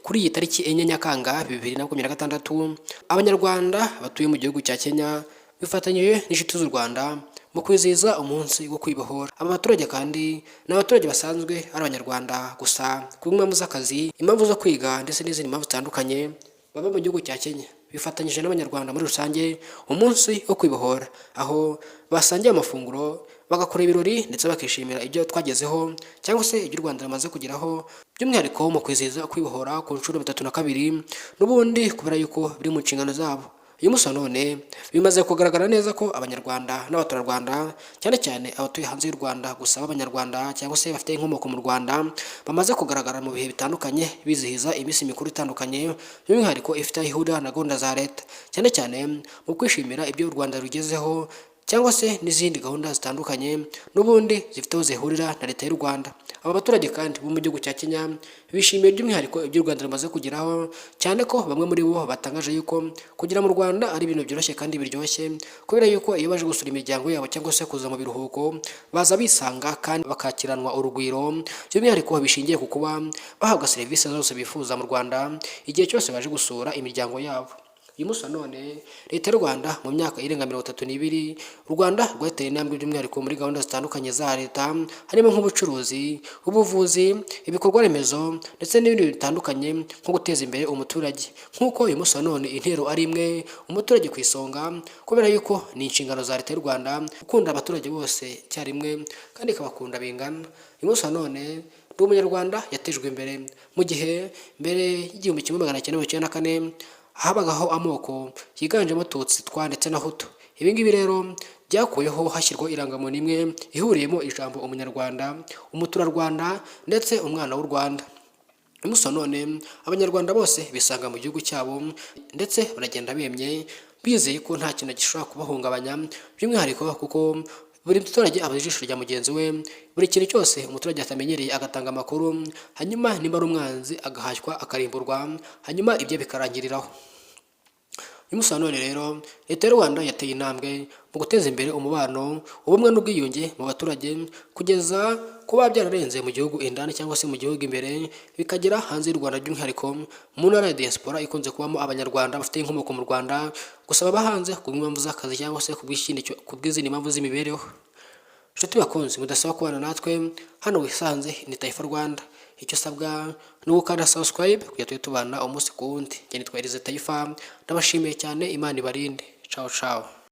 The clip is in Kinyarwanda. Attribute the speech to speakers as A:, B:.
A: kuri iyi tariki enye Nyakanga 2026 abanyarwanda batuye mu gihugu cya Kenya bifatanyije n'inshuti z'u Rwanda mu kwizihiza umunsi wo kwibohora. Aba baturage kandi ni abaturage basanzwe ari abanyarwanda gusa ku mpamvu z'akazi, impamvu zo kwiga ndetse n'izindi mpamvu zitandukanye baba mu gihugu cya Kenya bifatanyije n'abanyarwanda muri rusange umunsi wo kwibohora, aho basangiye amafunguro bagakora ibirori ndetse bakishimira ibyo twagezeho cyangwa se ibyo u Rwanda rumaze kugeraho, by'umwihariko mu kwizihiza kwibohora ku nshuro 32 n'ubundi kubera yuko biri mu nshingano zabo. Uyu munsi none bimaze kugaragara neza ko abanyarwanda n'abaturarwanda cyane cyane abatuye hanze y'u Rwanda gusa b'abanyarwanda cyangwa se bafite inkomoko mu Rwanda bamaze kugaragara mu bihe bitandukanye bizihiza iminsi mikuru itandukanye, by'umwihariko ifite ihurira na gahunda za leta cyane cyane mu kwishimira ibyo u Rwanda rugezeho cyangwa se n'izindi gahunda zitandukanye n'ubundi zifite aho zihurira na leta y'u Rwanda. Aba baturage kandi bo mu gihugu cya Kenya bishimiye by'umwihariko ibyo u Rwanda rumaze kugeraho, cyane ko bamwe muri bo batangaje yuko kugera mu Rwanda ari ibintu byoroshye kandi biryoshye, kubera yuko iyo baje gusura imiryango yabo cyangwa se kuza mu biruhuko baza bisanga kandi bakakiranwa urugwiro, by'umwihariko bishingiye ku kuba bahabwa serivisi zose bifuza mu Rwanda igihe cyose baje gusura imiryango yabo. Uyu munsi none leta y'u Rwanda mu myaka irenga 32 u Rwanda rwateye intambwe by'umwihariko muri gahunda zitandukanye za leta, harimo nk'ubucuruzi, ubuvuzi, ibikorwa remezo ndetse n'ibindi bitandukanye nko guteza imbere umuturage. Nk'uko uyu munsi none intero ari imwe, umuturage ku isonga, kubera yuko ni inshingano za leta y'u Rwanda gukunda abaturage bose icyarimwe kandi ikabakunda bingana. Uyu munsi none ndi umunyarwanda yatejwe imbere mu gihe mbere y'igihumbi 1994 habagaho amoko yiganjemo Tutsi, Twa ndetse na Hutu. Ibi ngibi rero byakuyeho hashyirwa irangamuntu imwe ihuriyemo ijambo umunyarwanda, umuturarwanda ndetse umwana w'u Rwanda. Umunsi none abanyarwanda bose bisanga mu gihugu cyabo ndetse baragenda bemye bizeye ko nta kintu gishobora kubahungabanya, by'umwihariko kuko buri muturage aba ijisho rya mugenzi we, buri kintu cyose umuturage atamenyereye agatanga amakuru, hanyuma nimba ari umwanzi agahashywa akarimburwa, hanyuma ibyo bikarangiriraho. Uyu munsi none rero leta y'u Rwanda yateye intambwe mu guteza imbere umubano, ubumwe n'ubwiyunge mu baturage, kugeza kuba byararenze mu gihugu indani cyangwa se mu gihugu imbere bikagera hanze y'u Rwanda, by'umwihariko mu ntara ya diaspora ikunze kubamo abanyarwanda bafite inkomoko mu Rwanda gusa baba hanze ku mpamvu z'akazi cyangwa se ku bw'izindi mpamvu z'imibereho. Inshuti bakunzi, mudasaba kubana natwe hano wisanze ni Taifa Rwanda. Icyo usabwa ni ugukanda subscribe kugira tujye tubana umunsi ku wundi. Njye nitwa Taifa, ndabashimiye cyane, Imana ibarinde. Ciao ciao.